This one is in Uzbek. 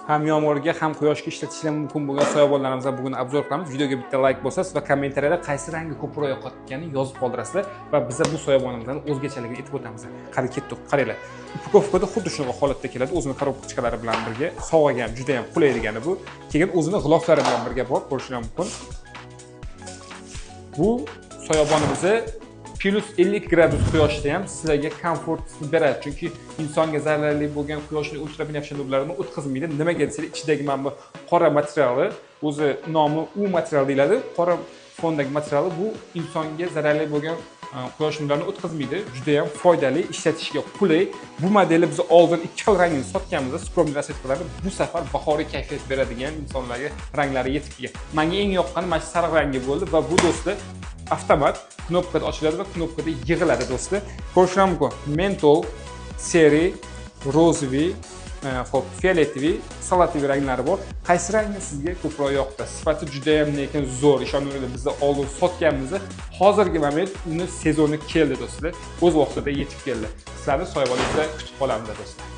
ham yomg'irga, ham quyoshga ishlatishlar mumkin bo'lgan soyabonlarimizdan bugun obzor qilamiz. Videoga bitta like bosasiz va kommentariyada qaysi rangi ko'proq yoqayotganini yozib qoldirasizlar va biz bu soyabonimizdan o'zgachaligini aytib o'tamiz. Qani ketdik, qaranglar. Upakovkada xuddi shunaqa holatda keladi, o'zining korobkachikalari bilan birga. Sog'aga ham juda ham qulay degani bu. Keyin o'zining g'iloflari bilan birga bor, ko'rishingiz mumkin. Bu soyabonimizni plus 50 gradus quyoshda ham sizlarga komfort beradi. Chunki insonga zararli bo'lgan quyoshning ultrabinafsha nurlarini o'tkazmaydi. Nimaga desanglar, ichidagi mana bu qora materiali, o'zi nomi U material deyiladi. Qora fondagi materiali bu insonga zararli bo'lgan quyosh nurlarini o'tkazmaydi. Juda ham foydali, ishlatishga qulay. Bu modelni biz oldin ikki xil rangini sotganmizda, skromniy rasvetkalarni bu safar bahoriy kayfiyat beradigan insonlarga ranglari yetib kelgan. Menga eng yoqqani mana shu sariq rangi bo'ldi va bu do'stlar avtomat knopkada ochiladi va knopkada yig'iladi do'stlar. Ko'rishingiz mumkin. Mentol, seri, rozeviy, hop, fioletoviy, salativiy ranglari bor. Qaysi rangi sizga ko'proq yoqdi? Sifati juda ham lekin zo'r. Ishoninglar, biz oldin sotganmizda, hozirgi moment uni sezoni keldi do'stlar. O'z vaqtida yetib keldi. Sizlarni soyaboningizda kutib qolamiz do'stlar.